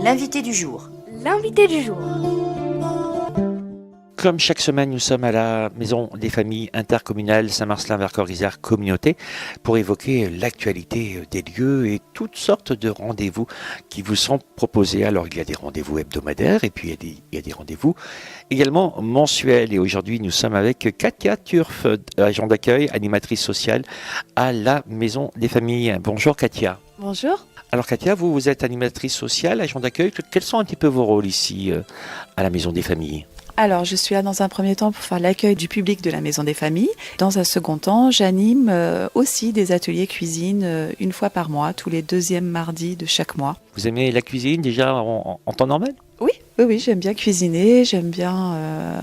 L'invité du jour. L'invité du jour. Comme chaque semaine, nous sommes à la Maison des familles intercommunales Saint-Marcellin-Vercors-Isère Communauté pour évoquer l'actualité des lieux et toutes sortes de rendez-vous qui vous sont proposés. Alors, il y a des rendez-vous hebdomadaires et puis il y a des rendez-vous également mensuels. Et aujourd'hui, nous sommes avec Katia Turf, agent d'accueil, animatrice sociale à la Maison des familles. Bonjour Katia. Bonjour. Alors Katia, vous êtes animatrice sociale, agent d'accueil. Quels sont un petit peu vos rôles ici à la Maison des familles ? Alors, je suis là dans un premier temps pour faire l'accueil du public de la Maison des familles. Dans un second temps, j'anime aussi des ateliers cuisine une fois par mois, tous les deuxièmes mardis de chaque mois. Vous aimez la cuisine déjà en temps normal ? Oui, j'aime bien cuisiner, j'aime bien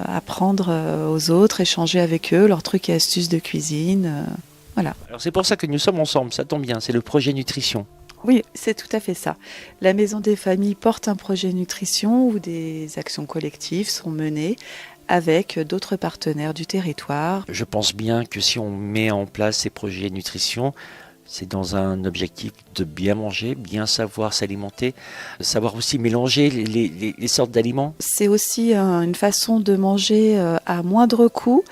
apprendre aux autres, échanger avec eux, leurs trucs et astuces de cuisine. Voilà. Alors c'est pour ça que nous sommes ensemble, ça tombe bien, c'est le projet nutrition. Oui, c'est tout à fait ça. La Maison des familles porte un projet nutrition où des actions collectives sont menées avec d'autres partenaires du territoire. Je pense bien que si on met en place ces projets nutrition, c'est dans un objectif de bien manger, bien savoir s'alimenter, savoir aussi mélanger les sortes d'aliments. C'est aussi une façon de manger à moindre coût.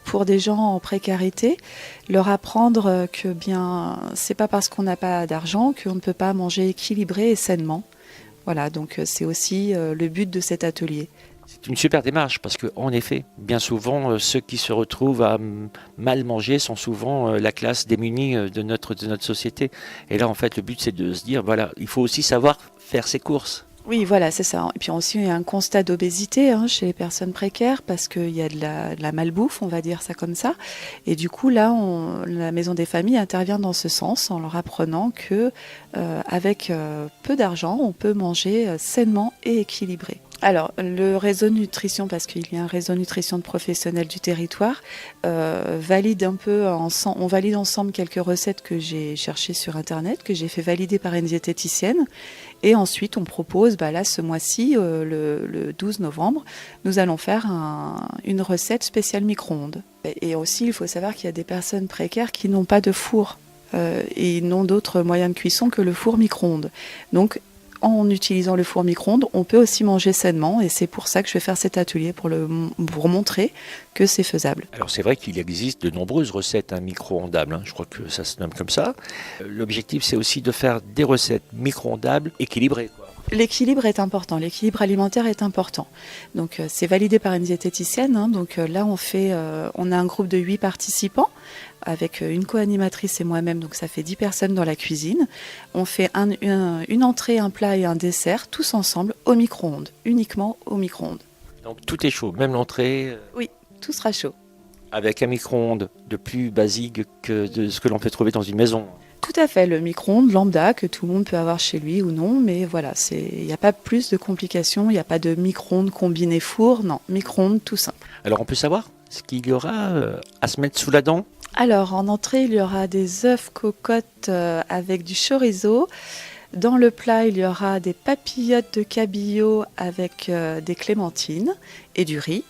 Pour des gens en précarité, leur apprendre que bien c'est pas parce qu'on n'a pas d'argent qu'on ne peut pas manger équilibré et sainement. Voilà, donc c'est aussi le but de cet atelier. C'est une super démarche parce qu'en effet, bien souvent, ceux qui se retrouvent à mal manger sont souvent la classe démunie de notre société. Et là, en fait, le but, c'est de se dire, voilà, il faut aussi savoir faire ses courses. Oui, voilà, c'est ça. Et puis aussi, il y a un constat d'obésité chez les personnes précaires parce qu'il y a de la malbouffe, on va dire ça comme ça. Et du coup, là, la Maison des familles intervient dans ce sens en leur apprenant que avec peu d'argent, on peut manger sainement et équilibré. Alors, le réseau nutrition, parce qu'il y a un réseau nutrition de professionnels du territoire, valide un peu ensemble. On valide ensemble quelques recettes que j'ai cherchées sur Internet, que j'ai fait valider par une diététicienne. Et ensuite, on propose, là, ce mois-ci, le 12 novembre, nous allons faire une recette spéciale micro-ondes. Et aussi, il faut savoir qu'il y a des personnes précaires qui n'ont pas de four et n'ont d'autres moyens de cuisson que le four micro-ondes. Donc, en utilisant le four micro-ondes, on peut aussi manger sainement et c'est pour ça que je vais faire cet atelier pour montrer que c'est faisable. Alors c'est vrai qu'il existe de nombreuses recettes micro-ondables, je crois que ça se nomme comme ça. L'objectif c'est aussi de faire des recettes micro-ondables équilibrées, quoi. L'équilibre est important, l'équilibre alimentaire est important. Donc c'est validé par une diététicienne. Donc là on a un groupe de 8 participants avec une co-animatrice et moi-même, donc ça fait 10 personnes dans la cuisine. On fait une entrée, un plat et un dessert, tous ensemble au micro-ondes, uniquement au micro-ondes. Donc tout est chaud, même l'entrée. Oui, tout sera chaud. Avec un micro-ondes de plus basique que de ce que l'on peut trouver dans une maison. Tout à fait, le micro-ondes lambda que tout le monde peut avoir chez lui ou non, mais voilà, il n'y a pas plus de complications, il n'y a pas de micro-ondes combiné four, non, micro-ondes tout simple. Alors on peut savoir ce qu'il y aura à se mettre sous la dent ? Alors en entrée, il y aura des œufs cocottes avec du chorizo. Dans le plat, il y aura des papillotes de cabillaud avec des clémentines et du riz.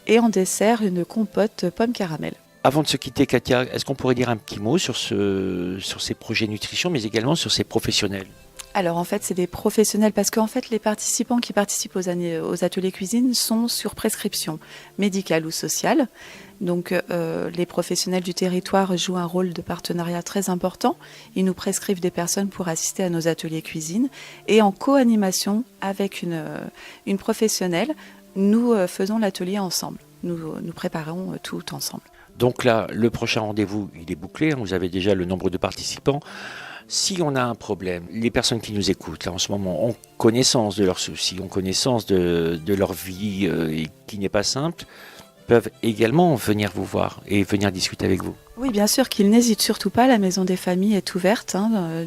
Et en dessert, une compote pomme caramel. Avant de se quitter, Katia, est-ce qu'on pourrait dire un petit mot sur ces projets nutrition, mais également sur ces professionnels ? Alors en fait, c'est des professionnels parce qu'en fait, les participants qui participent aux ateliers cuisine sont sur prescription médicale ou sociale. Donc les professionnels du territoire jouent un rôle de partenariat très important. Ils nous prescrivent des personnes pour assister à nos ateliers cuisine. Et en co-animation avec une professionnelle, nous faisons l'atelier ensemble. Nous préparons tout ensemble. Donc là, le prochain rendez-vous, il est bouclé. Vous avez déjà le nombre de participants. Si on a un problème, les personnes qui nous écoutent là en ce moment ont connaissance de leurs soucis, ont connaissance de leur vie qui n'est pas simple, peuvent également venir vous voir et venir discuter avec vous. Oui, bien sûr, qu'ils n'hésitent surtout pas. La Maison des familles est ouverte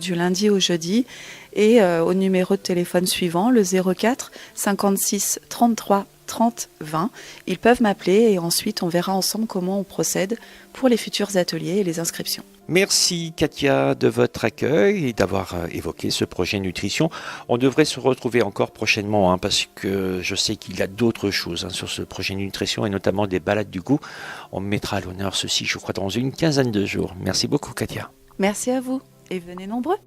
du lundi au jeudi et au numéro de téléphone suivant, le 04 56 33 30 20. Ils peuvent m'appeler et ensuite on verra ensemble comment on procède pour les futurs ateliers et les inscriptions. Merci Katia de votre accueil et d'avoir évoqué ce projet nutrition. On devrait se retrouver encore prochainement parce que je sais qu'il y a d'autres choses sur ce projet nutrition et notamment des balades du goût. On mettra à l'honneur ceci, je crois, dans une quinzaine de jours. Merci beaucoup Katia. Merci à vous et venez nombreux.